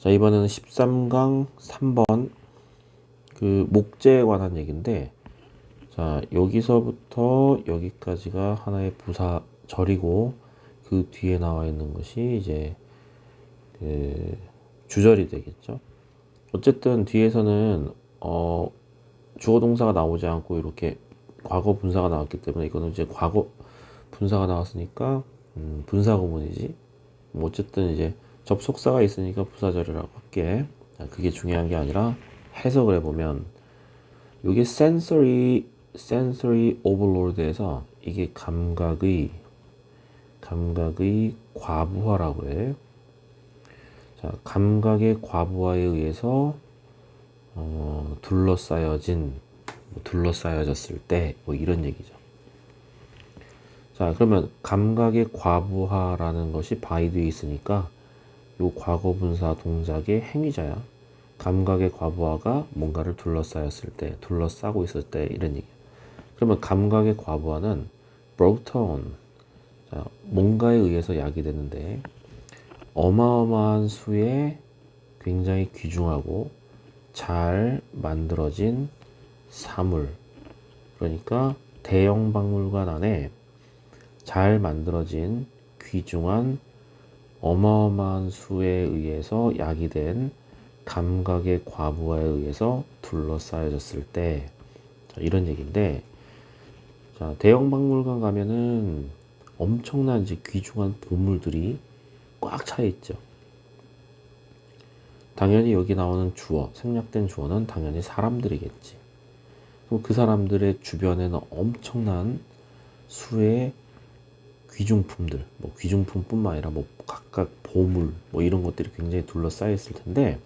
자, 이번에는 13강 3번 그 목재에 관한 얘기인데, 자, 여기서부터 여기까지가 하나의 부사절이고, 그 뒤에 나와 있는 것이 이제 그 주절이 되겠죠. 어쨌든 뒤에서는 주어 동사가 나오지 않고 이렇게 과거 분사가 나왔기 때문에, 이거는 이제 과거 분사가 나왔으니까 분사 구문이지. 뭐 어쨌든 이제 접속사가 있으니까 부사절이라고 할게. 그게 중요한 게 아니라 해석을 해보면, 이게 sensory overload에서 이게 감각의 과부하라고 해. 자, 감각의 과부하에 의해서 둘러싸여졌을 때, 뭐 이런 얘기죠. 자, 그러면 감각의 과부하라는 것이 by 뒤에 있으니까 요 과거분사 동작의 행위자야. 감각의 과부하가 뭔가를 둘러싸였을 때, 둘러싸고 있을 때, 이런 얘기. 그러면 감각의 과부하는 brought on, 자, 뭔가에 의해서 야기되는데, 어마어마한 수의 굉장히 귀중하고 잘 만들어진 사물, 그러니까 대형 박물관 안에 잘 만들어진 귀중한 어마어마한 수에 의해서 야기된 감각의 과부하에 의해서 둘러싸여졌을 때, 자, 이런 얘기인데, 자, 대형 박물관 가면은 엄청난 이제 귀중한 보물들이 꽉 차 있죠. 당연히 여기 나오는 주어, 생략된 주어는 당연히 사람들이겠지. 그럼 그 사람들의 주변에는 엄청난 수의 귀중품들, 뭐 귀중품뿐만 아니라 뭐 각각 보물, 뭐 이런 것들이 굉장히 둘러싸여 있을 텐데,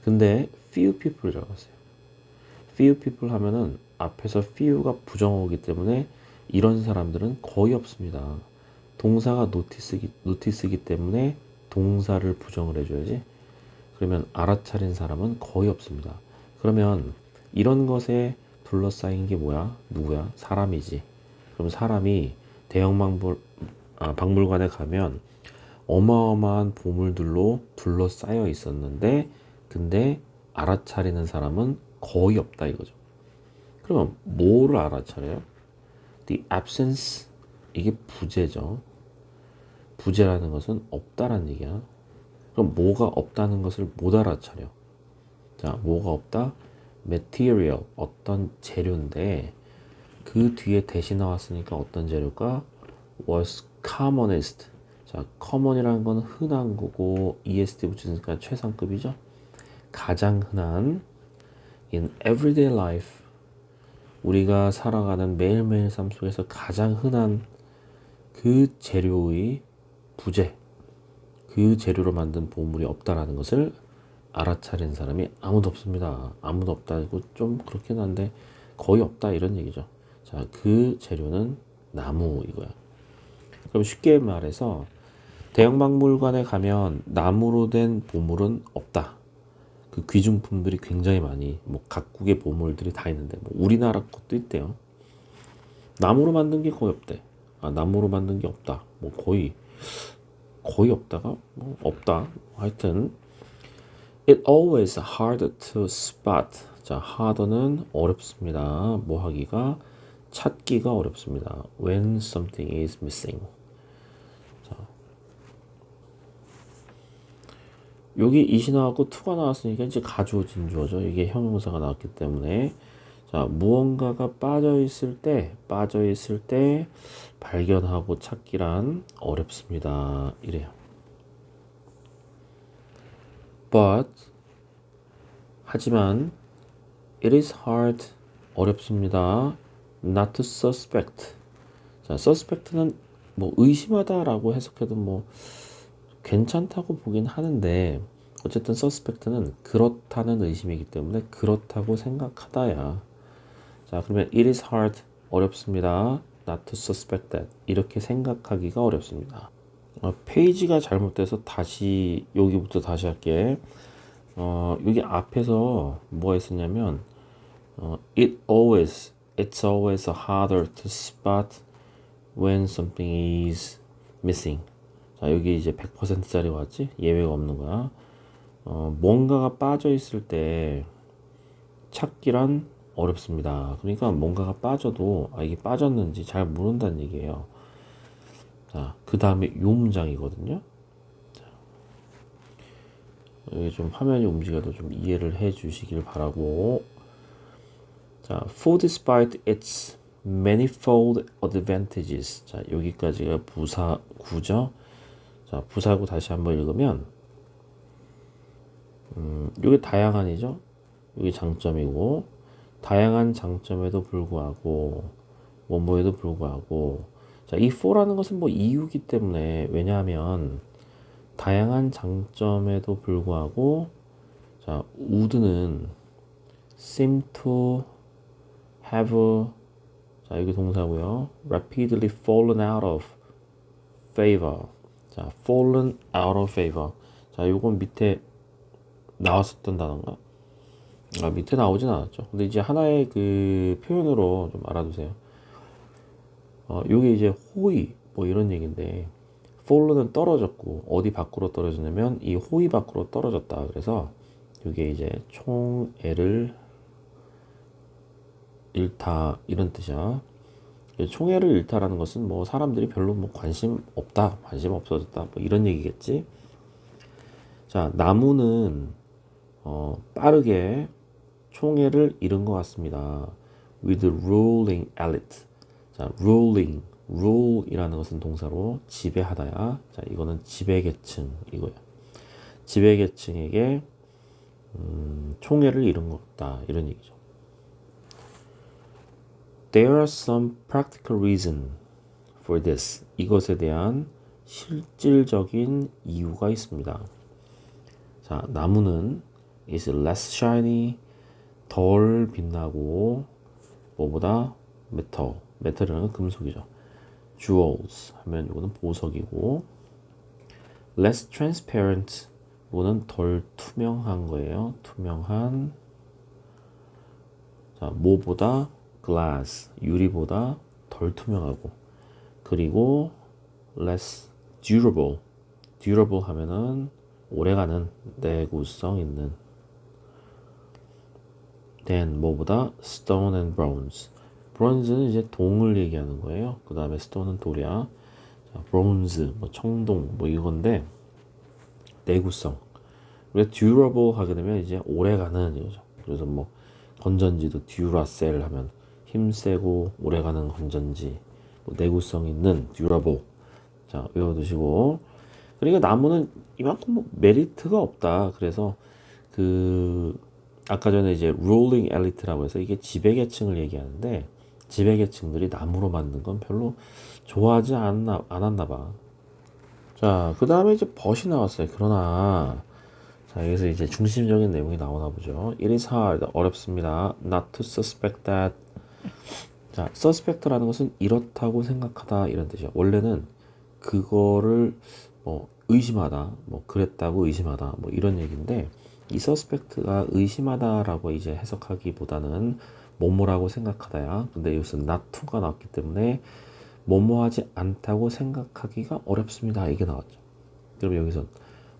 근데 few people이라고 했어요. few people 하면은 앞에서 few가 부정어이기 때문에 이런 사람들은 거의 없습니다. 동사가 notice이기 때문에 동사를 부정을 해줘야지. 그러면 알아차린 사람은 거의 없습니다. 그러면 이런 것에 둘러싸인 게 뭐야? 누구야? 사람이지. 그럼 사람이 대형 박물관에 가면 어마어마한 보물들로 둘러싸여 있었는데, 근데 알아차리는 사람은 거의 없다 이거죠. 그러면 뭐를 알아차려요? The absence, 이게 부재죠. 부재라는 것은 없다라는 얘기야. 그럼 뭐가 없다는 것을 못 알아차려. 자, 뭐가 없다? material, 어떤 재료인데, 그 뒤에 대시 나왔으니까 어떤 재료가 was commonest. 자, common이라는 건 흔한 거고 est 붙이니까 최상급이죠. 가장 흔한 in everyday life, 우리가 살아가는 매일매일 삶 속에서 가장 흔한 그 재료의 부재, 그 재료로 만든 보물이 없다라는 것을 알아차린 사람이 아무도 없습니다. 아무도 없다고 좀 그렇긴 한데 거의 없다 이런 얘기죠. 자, 그 재료는 나무 이거야. 그럼 쉽게 말해서 대형 박물관에 가면 나무로 된 보물은 없다. 그 귀중품들이 굉장히 많이, 뭐 각국의 보물들이 다 있는데, 뭐 우리나라 것도 있대요. 나무로 만든 게 거의 없대. 아, 나무로 만든 게 없다. 뭐 거의 없다가 뭐 없다. 하여튼 it always hard to spot. 자, hard는 어렵습니다. 뭐 하기가, 찾기가 어렵습니다. When something is missing. 자, 여기 it이 나왔고 to가 나왔으니까 이제 가주어 진주어죠. 이게 형용사가 나왔기 때문에, 자, 무언가가 빠져 있을 때 발견하고 찾기란 어렵습니다. 이래요. But, 하지만 it is hard, 어렵습니다. not to suspect. 자, suspect는 뭐 의심하다라고 해석해도 뭐 괜찮다고 보긴 하는데, 어쨌든 suspect는 그렇다는 의심이기 때문에 그렇다고 생각하다야. 자, 그러면 it is hard, 어렵습니다. not to suspect that, 이렇게 생각하기가 어렵습니다. 페이지가 잘못돼서 다시 여기부터 다시 할게. 여기 앞에서 뭐가 있었냐면 it's always harder to spot when something is missing. 자, 여기 이제 100%짜리 왔지? 예외가 없는 거야. 뭔가가 빠져 있을 때 찾기란 어렵습니다. 그러니까 뭔가가 빠져도 이게 빠졌는지 잘 모른다는 얘기예요. 자, 그 다음에 요 문장이거든요. 이게 좀 화면이 움직여도 좀 이해를 해 주시길 바라고. 자, for despite its manifold advantages. 자, 여기까지가 부사구죠. 자, 부사구 다시 한번 읽으면, 이게 다양한이죠. 이게 장점이고, 다양한 장점에도 불구하고, 뭐뭐에도 불구하고, 자, 이 for라는 것은 뭐 이유기 때문에, 왜냐하면, 다양한 장점에도 불구하고, 자, would는 seem to have, 자, 여기 동사고요. rapidly fallen out of favor. 자, fallen out of favor. 자, 요건 밑에 나왔었던 단어인가? 밑에 나오진 않았죠. 근데 이제 하나의 그 표현으로 좀 알아두세요. 요게 이제 호의, 뭐 이런 얘기인데, fallen은 떨어졌고, 어디 밖으로 떨어지냐면, 이 호의 밖으로 떨어졌다. 그래서, 요게 이제 총애를 잃다, 이런 뜻이야. 총애를 잃다라는 것은 뭐 사람들이 별로 뭐 관심 없다, 관심 없어졌다, 뭐 이런 얘기겠지. 자, 나무는 빠르게 총애를 잃은 것 같습니다. With ruling elite. 자, ruling, rule이라는 것은 동사로 지배하다야. 자, 이거는 지배계층 이거야. 지배계층에게 총애를 잃은 것 같다, 이런 얘기죠. There are some practical reason for this. 이것에 대한 실질적인 이유가 있습니다. 자, 나무는 is less shiny, 덜 빛나고, 뭐보다 metal, metal이라는 금속이죠. jewels 하면 이거는 보석이고, less transparent, 이거는 덜 투명한 거예요. 투명한, 자, 뭐보다 glass, 유리보다 덜 투명하고, 그리고 less durable, durable 하면은 오래가는, 내구성 있는, than 뭐보다 stone and bronze. bronze는 이제 동을 얘기하는 거예요. 그 다음에 stone은 돌이야. 자, bronze, 뭐 청동, 뭐 이건데 내구성. 그래서 durable 하게 되면 이제 오래가는 이거죠. 그래서 뭐 건전지도 duracell 하면 힘세고 오래가는 건전지, 뭐 내구성 있는 durable. 자, 외워두시고. 그러니까 나무는 이만큼 뭐 메리트가 없다. 그래서 그 아까 전에 이제 ruling elite라고 해서 이게 지배계층을 얘기하는데, 지배계층들이 나무로 만든 건 별로 좋아하지 않았나 봐. 자, 그 다음에 이제 벗이 나왔어요. 그러나, 자, 여기서 이제 중심적인 내용이 나오나 보죠. It is hard, 어렵습니다. Not to suspect that. 자, suspect라는 것은 이렇다고 생각하다, 이런 뜻이야. 원래는 그거를 뭐 의심하다, 뭐 그랬다고 의심하다, 뭐 이런 얘기인데, 이 suspect가 의심하다라고 이제 해석하기보다는 뭐뭐라고 생각하다야. 근데 여기서 not to가 나왔기 때문에 뭐뭐하지 않다고 생각하기가 어렵습니다, 이게 나왔죠. 그럼 여기서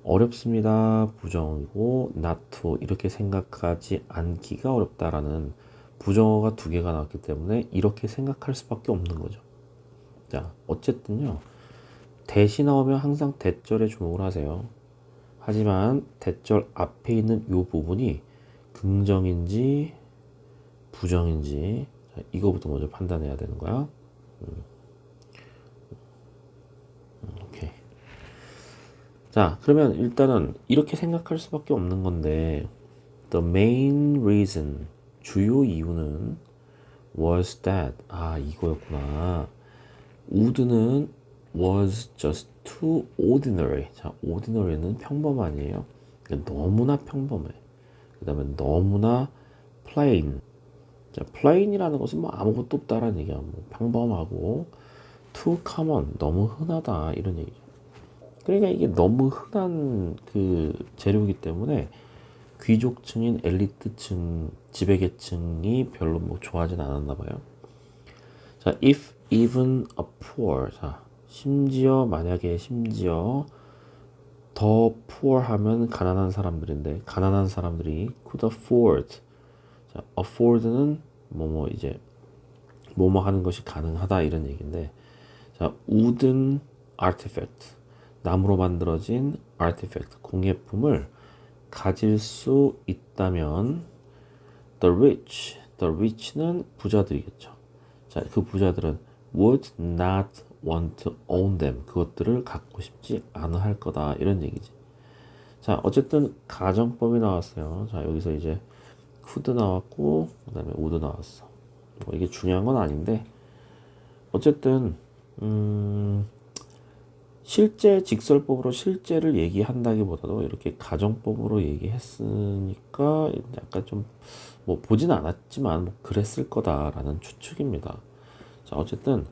어렵습니다 부정이고 not to 이렇게 생각하지 않기가 어렵다라는 부정어가 두 개가 나왔기 때문에 이렇게 생각할 수밖에 없는 거죠. 자, 어쨌든요, 대시 나오면 항상 대절에 주목을 하세요. 하지만 대절 앞에 있는 이 부분이 긍정인지 부정인지, 자, 이거부터 먼저 판단해야 되는 거야. 오케이. 자, 그러면 일단은 이렇게 생각할 수밖에 없는 건데, the main reason, 주요 이유는 was that, 이거였구나. would는 was just too ordinary. 자, ordinary는 평범한이에요. 그러니까 너무나 평범해. 그 다음에 너무나 plain. 자, plain이라는 것은 뭐 아무것도 없다라는 얘기야. 뭐 평범하고, too common, 너무 흔하다, 이런 얘기죠. 그러니까 이게 너무 흔한 그 재료이기 때문에 귀족층인 엘리트층, 지배계층이 별로 뭐 좋아하진 않았나 봐요. 자, if even a poor. 자, 심지어 더 poor 하면 가난한 사람들인데 가난한 사람들이 could afford. 자, afford는 뭐뭐 이제 뭐뭐 하는 것이 가능하다 이런 얘기인데 자, wooden artifact. 나무로 만들어진 artifact, 공예품을 가질 수 있다면 the rich는 부자들이겠죠. 자, 그 부자들은 would not want to own them. 그것들을 갖고 싶지 않아 할 거다. 이런 얘기지. 자, 어쨌든 가정법이 나왔어요. 자, 여기서 이제 could 나왔고 그다음에 would 나왔어. 뭐 이게 중요한 건 아닌데 어쨌든 실제 직설법으로 실제를 얘기한다기보다도 이렇게 가정법으로 얘기했으니까 약간 좀 뭐 보진 않았지만 뭐 그랬을 거다라는 추측입니다. 자, 어쨌든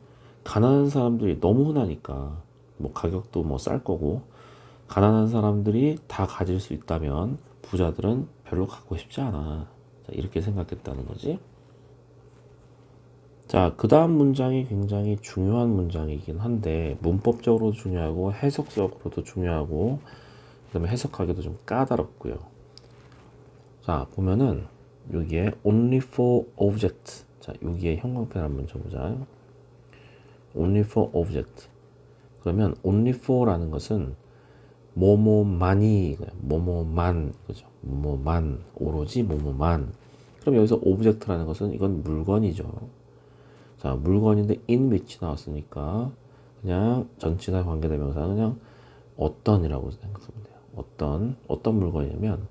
가난한 사람들이 너무 흔하니까 뭐 가격도 뭐 쌀 거고 가난한 사람들이 다 가질 수 있다면 부자들은 별로 갖고 싶지 않아. 자, 이렇게 생각했다는 거지. 자, 그 다음 문장이 굉장히 중요한 문장이긴 한데 문법적으로도 중요하고 해석적으로도 중요하고 그다음에 해석하기도 좀 까다롭고요. 자, 보면은 여기에 only for object. 자, 여기에 형광펜 한번 쳐보자. only for object. 그러면 only for라는 것은 뭐뭐만이 뭐뭐만 그죠? 뭐뭐만 오로지 뭐뭐만. 그럼 여기서 object라는 것은 이건 물건이죠. 자, 물건인데 in which 나왔으니까 그냥 전치사 관계대명사 그냥 어떤이라고 생각하면 돼요. 어떤 물건이냐면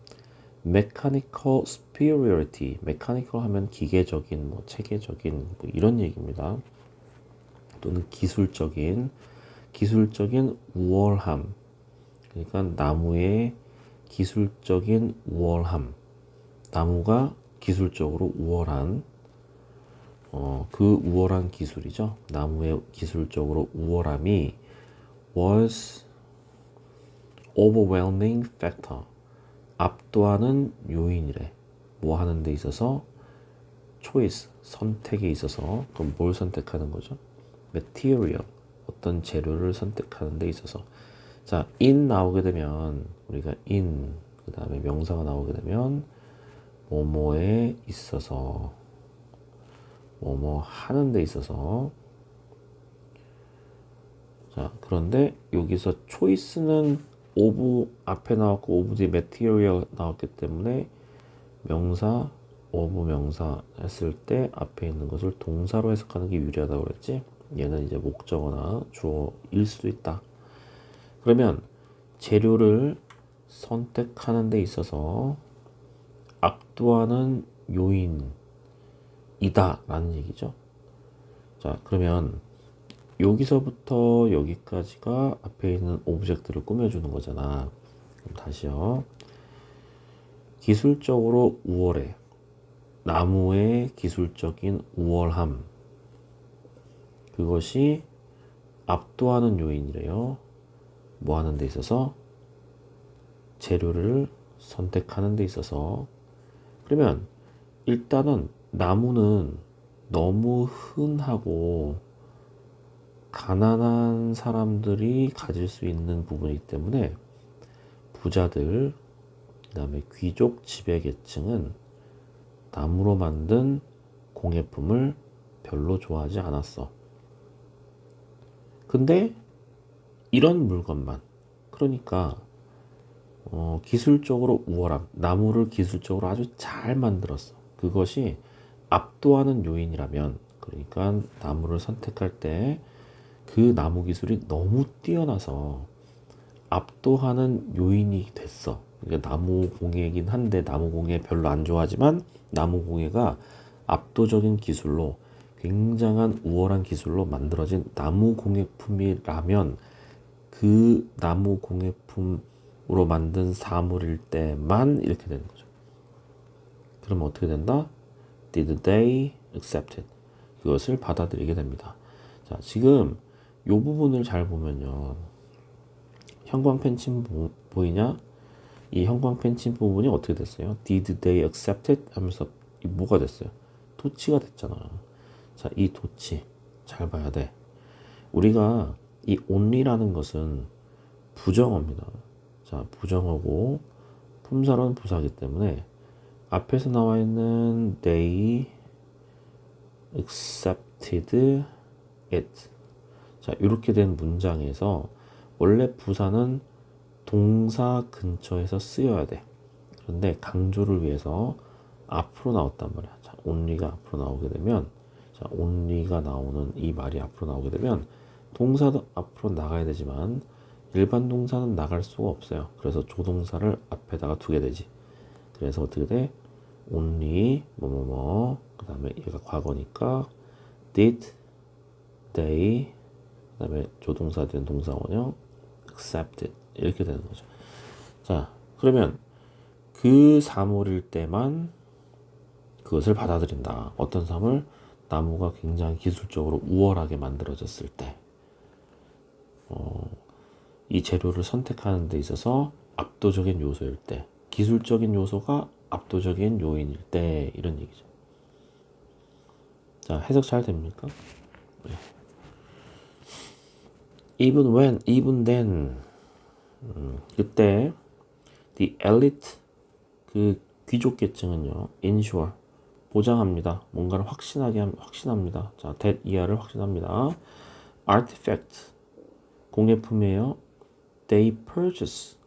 mechanical superiority. mechanical 하면 기계적인 뭐 체계적인 뭐 이런 얘기입니다. 또는 기술적인 우월함. 그러니까 나무의 기술적인 우월함. 나무가 기술적으로 우월한 그 우월한 기술이죠. 나무의 기술적으로 우월함이 was overwhelming factor. 압도하는 요인이래. 뭐 하는 데 있어서 choice, 선택에 있어서 그럼 뭘 선택하는 거죠? material, 어떤 재료를 선택하는 데 있어서 자, in 나오게 되면 우리가 in 그 다음에 명사가 나오게 되면 뭐뭐에 있어서 뭐뭐 하는 데 있어서 자, 그런데 여기서 choice는 of 앞에 나왔고 of the material 나왔기 때문에 명사 of 명사 했을 때 앞에 있는 것을 동사로 해석하는 게 유리하다고 그랬지. 얘는 이제 목적어나 주어일 수도 있다. 그러면 재료를 선택하는 데 있어서 압도하는 요인이다 라는 얘기죠. 자, 그러면 여기서부터 여기까지가 앞에 있는 오브젝트를 꾸며주는 거잖아. 그럼 다시요. 기술적으로 우월해. 나무의 기술적인 우월함. 그것이 압도하는 요인이래요. 뭐 하는 데 있어서? 재료를 선택하는 데 있어서. 그러면 일단은 나무는 너무 흔하고 가난한 사람들이 가질 수 있는 부분이기 때문에 부자들, 그 다음에 귀족 지배계층은 나무로 만든 공예품을 별로 좋아하지 않았어. 근데 이런 물건만, 그러니까 기술적으로 우월함, 나무를 기술적으로 아주 잘 만들었어. 그것이 압도하는 요인이라면, 그러니까 나무를 선택할 때 그 나무 기술이 너무 뛰어나서 압도하는 요인이 됐어. 그러니까 나무 공예이긴 한데 나무 공예 별로 안 좋아하지만 나무 공예가 압도적인 기술로 굉장한 우월한 기술로 만들어진 나무 공예품이라면 그 나무 공예품으로 만든 사물일 때만 이렇게 되는 거죠. 그러면 어떻게 된다? Did they accept it? 그것을 받아들이게 됩니다. 자, 지금 이 부분을 잘 보면요. 형광펜 친 보이냐? 이 형광펜 친 부분이 어떻게 됐어요? Did they accept it? 하면서 이 뭐가 됐어요? 도치가 됐잖아. 자, 이 도치 잘 봐야 돼. 우리가 이 only라는 것은 부정어입니다. 자, 부정어고 품사로는 부사기 때문에 앞에서 나와 있는 they accepted it. 자, 이렇게 된 문장에서 원래 부사는 동사 근처에서 쓰여야 돼. 그런데 강조를 위해서 앞으로 나왔단 말이야. 자, only가 앞으로 나오게 되면, 자, only가 나오는 이 말이 앞으로 나오게 되면 동사도 앞으로 나가야 되지만 일반 동사는 나갈 수가 없어요. 그래서 조동사를 앞에다가 두게 되지. 그래서 어떻게 돼? only 뭐뭐뭐 그 다음에 얘가 과거니까 did they 그 다음에 조동사 된 동사 원형 accepted 이렇게 되는 거죠. 자, 그러면 그 사물일 때만 그것을 받아들인다. 어떤 사물? 나무가 굉장히 기술적으로 우월하게 만들어졌을 때, 이 재료를 선택하는 데 있어서 압도적인 요소일 때, 기술적인 요소가 압도적인 요인일 때, 이런 얘기죠. 자, 해석 잘 됩니까? 네. Even when, even then, 그때 the elite, 그 귀족 계층은요, ensure, 보장합니다. 뭔가를 확신합니다. 자, that 이하를 확신합니다. artifact, 공예품이에요. they purchase,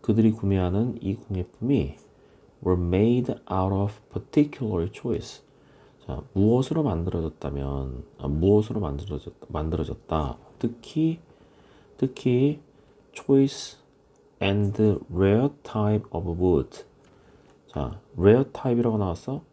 그들이 구매하는 이 공예품이 were made out of particular choice. 자, 무엇으로 만들어졌다. 특히 choice and rare type of wood. 자, rare type이라고 나왔어.